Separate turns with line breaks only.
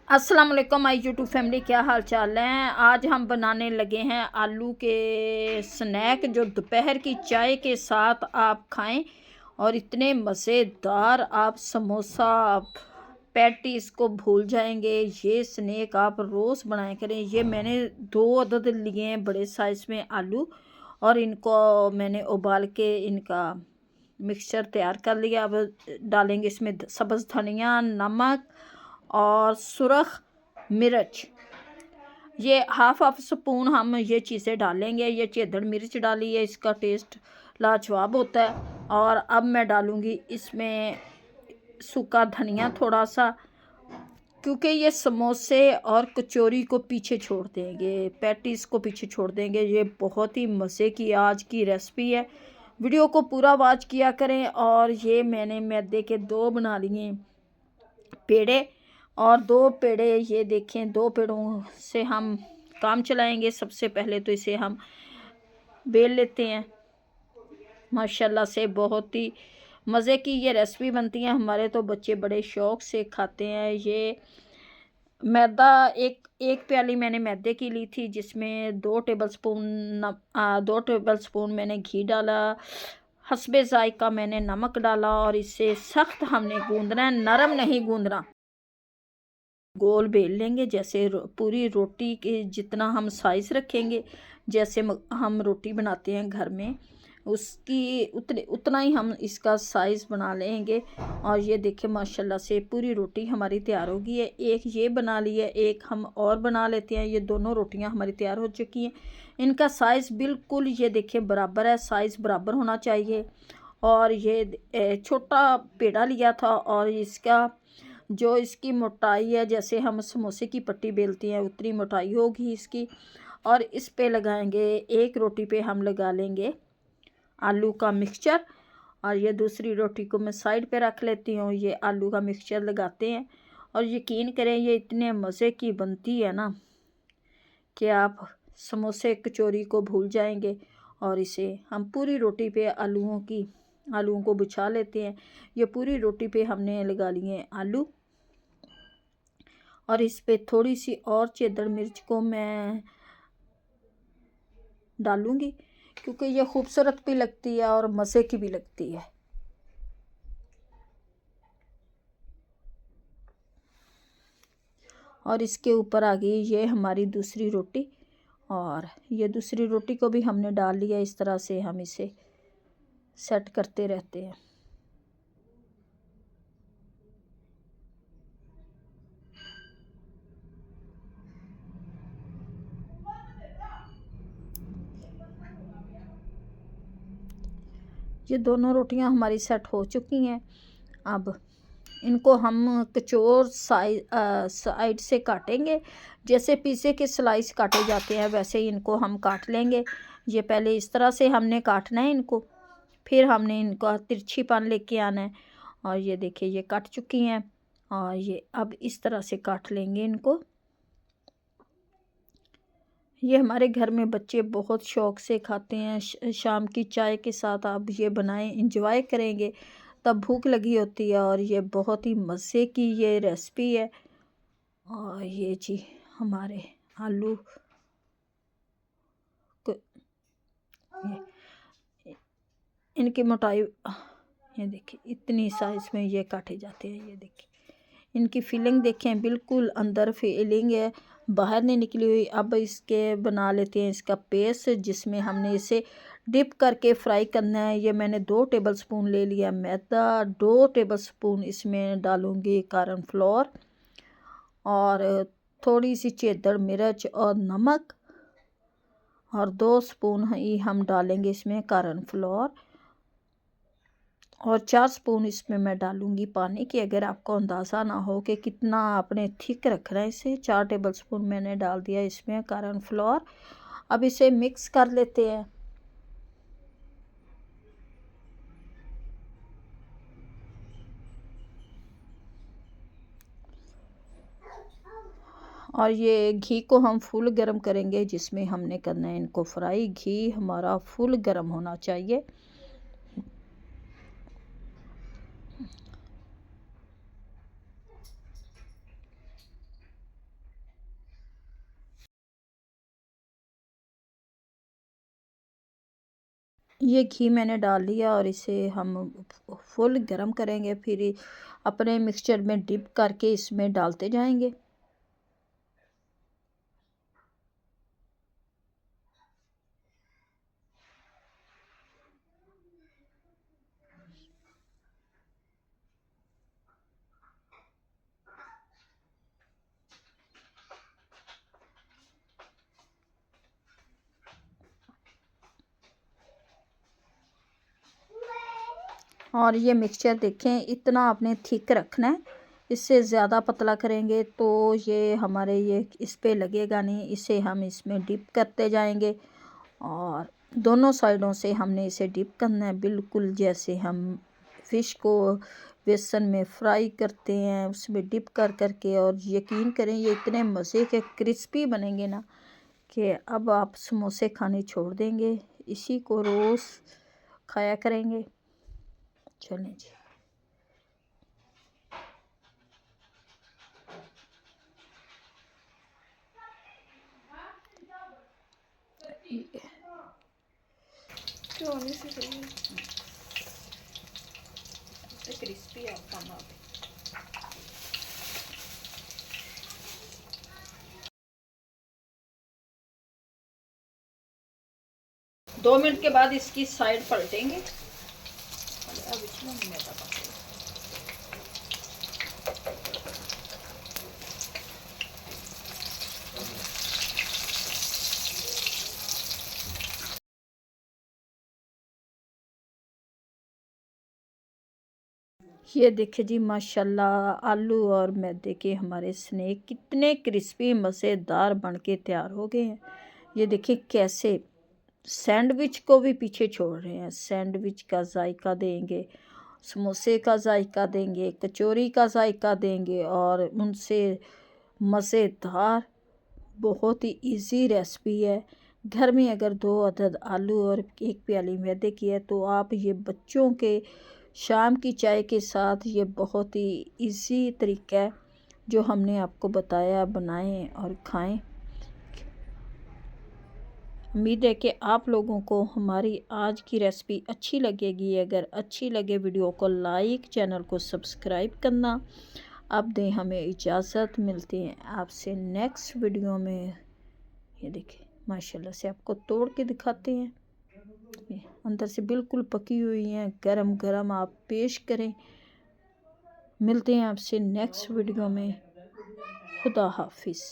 अस्सलाम वालेकुम my YouTube family, क्या हाल चाल है। आज हम बनाने लगे हैं आलू के स्नैक जो दोपहर की चाय के साथ आप खाएं और इतने मज़ेदार। आप समोसा, आप पैटीज़ को भूल जाएंगे। ये स्नैक आप रोज़ बनाया करें। ये मैंने 2 अदद लिए हैं बड़े साइज़ में आलू, और इनको मैंने उबाल के इनका मिक्सचर तैयार कर लिया। अब डालेंगे इसमें सब्ज़ धनिया, नमक और सुरख मिर्च। ये हाफ हाफ स्पून हम ये चीज़ें डालेंगे। ये चेदड़ मिर्च डाली है, इसका टेस्ट लाजवाब होता है। और अब मैं डालूँगी इसमें सूखा धनिया थोड़ा सा, क्योंकि ये समोसे और कचौरी को पीछे छोड़ देंगे, पैटीज़ को पीछे छोड़ देंगे। ये बहुत ही मज़े की आज की रेसिपी है। वीडियो को पूरा वॉच किया करें। और ये मैंने मैदे के 2 बना लिए पेड़े, और 2 पेड़े ये देखें। 2 पेड़ों से हम काम चलाएंगे। सबसे पहले तो इसे हम बेल लेते हैं। माशाल्लाह से बहुत ही मज़े की ये रेसिपी बनती है। हमारे तो बच्चे बड़े शौक़ से खाते हैं। ये मैदा एक प्याली मैंने मैदे की ली थी, जिसमें 2 टेबलस्पून मैंने घी डाला, हस्बे ज़ायक़ा मैंने नमक डाला। और इसे सख्त हमने गूंदना है, नरम नहीं गूंदना। गोल बेल लेंगे, जैसे पूरी रोटी के जितना हम साइज़ रखेंगे, जैसे हम रोटी बनाते हैं घर में, उसकी उतना ही हम इसका साइज़ बना लेंगे। और ये देखिए माशाल्लाह से पूरी रोटी हमारी तैयार हो गई है। एक ये बना ली है, एक हम और बना लेते हैं। ये दोनों रोटियां हमारी तैयार हो चुकी हैं। इनका साइज़ बिल्कुल ये देखिए बराबर है, साइज़ बराबर होना चाहिए। और ये छोटा पेड़ा लिया था, और इसका जो इसकी मोटाई है, जैसे हम समोसे की पट्टी बेलती हैं उतनी मोटाई होगी इसकी। और इस पे लगाएंगे, एक रोटी पे हम लगा लेंगे आलू का मिक्सचर। और ये दूसरी रोटी को मैं साइड पे रख लेती हूँ। ये आलू का मिक्सचर लगाते हैं, और यकीन करें ये इतने मज़े की बनती है ना कि आप समोसे कचौरी को भूल जाएंगे। और इसे हम पूरी रोटी पे आलूओं को बिछा लेते हैं। ये पूरी रोटी पे हमने लगा लिए आलू, और इस पे थोड़ी सी और चेदड़ मिर्च को मैं डालूंगी, क्योंकि ये खूबसूरत भी लगती है और मज़े की भी लगती है। और इसके ऊपर आ गई ये हमारी दूसरी रोटी, और ये दूसरी रोटी को भी हमने डाल लिया। इस तरह से हम इसे सेट करते रहते हैं। ये दोनों रोटियां हमारी सेट हो चुकी हैं। अब इनको हम कचौर साइड से काटेंगे। जैसे पिज़्ज़े के स्लाइस काटे जाते हैं, वैसे ही इनको हम काट लेंगे। ये पहले इस तरह से हमने काटना है इनको, फिर हमने इनका तिरछीपन लेके आना है। और ये देखिए ये कट चुकी हैं, और ये अब इस तरह से काट लेंगे इनको। ये हमारे घर में बच्चे बहुत शौक़ से खाते हैं। शाम की चाय के साथ आप ये बनाएं, इंजॉय करेंगे। तब भूख लगी होती है, और ये बहुत ही मज़े की ये रेसिपी है। और ये जी हमारे आलू को इनकी मोटाई ये देखिए इतनी साइज़ में ये काटे जाते हैं। ये देखिए इनकी फीलिंग देखें, बिल्कुल अंदर फीलिंग है, बाहर नहीं निकली हुई। अब इसके बना लेते हैं इसका पेस्ट, जिसमें हमने इसे डिप करके फ्राई करना है। ये मैंने 2 टेबलस्पून ले लिया मैदा, 2 टेबलस्पून इसमें डालूंगी कॉर्नफ्लोर, और थोड़ी सी चेदड़ मिर्च और नमक, और 2 स्पून ही हम डालेंगे इसमें कॉर्नफ्लोर, और 4 स्पून इसमें मैं डालूंगी पानी की। अगर आपको अंदाज़ा ना हो कि कितना आपने थिक रखना है इसे, 4 टेबलस्पून मैंने डाल दिया इसमें कॉर्नफ्लोर। अब इसे मिक्स कर लेते हैं। और ये घी को हम फुल गरम करेंगे, जिसमें हमने करना है इनको फ्राई। घी हमारा फुल गरम होना चाहिए। ये घी मैंने डाल लिया और इसे हम फुल गरम करेंगे, फिर अपने मिक्सचर में डिप करके इसमें डालते जाएंगे। और ये मिक्सचर देखें, इतना आपने थिक रखना है, इससे ज़्यादा पतला करेंगे तो ये हमारे ये इस पे लगेगा नहीं। इसे हम इसमें डिप करते जाएंगे और दोनों साइडों से हमने इसे डिप करना है, बिल्कुल जैसे हम फ़िश को बेसन में फ्राई करते हैं उसमें डिप कर करके। और यकीन करें ये इतने मज़े के क्रिस्पी बनेंगे ना कि अब आप समोसे खाने छोड़ देंगे। इसी को रोज़ खाया करेंगे। चलें जी। क्रिस्पी आपका ना 2 मिनट के बाद इसकी साइड पलटेंगे। अब इसमें मैदा पकेगा। ये देखिए जी, माशाल्लाह आलू और मैदे के हमारे स्नैक कितने क्रिस्पी मज़ेदार बन के तैयार हो गए हैं। ये देखिए कैसे सैंडविच को भी पीछे छोड़ रहे हैं। सैंडविच का जायका देंगे, समोसे का जायका देंगे, कचौरी का जायका देंगे और उनसे मज़ेदार बहुत ही इजी रेसिपी है। घर में अगर 2 अदद आलू और 1 प्याली मैदे की है तो आप ये बच्चों के शाम की चाय के साथ ये बहुत ही इजी तरीका है जो हमने आपको बताया, बनाएं और खाएं। उम्मीद है कि आप लोगों को हमारी आज की रेसिपी अच्छी लगेगी। अगर अच्छी लगे वीडियो को लाइक, चैनल को सब्सक्राइब करना। अब दें हमें इजाज़त, मिलते हैं आपसे नेक्स्ट वीडियो में। ये देखिए माशाल्लाह से आपको तोड़ के दिखाते हैं, ये अंदर से बिल्कुल पकी हुई हैं, गरम गरम आप पेश करें। मिलते हैं आपसे नेक्स्ट वीडियो में। खुदा हाफिज़।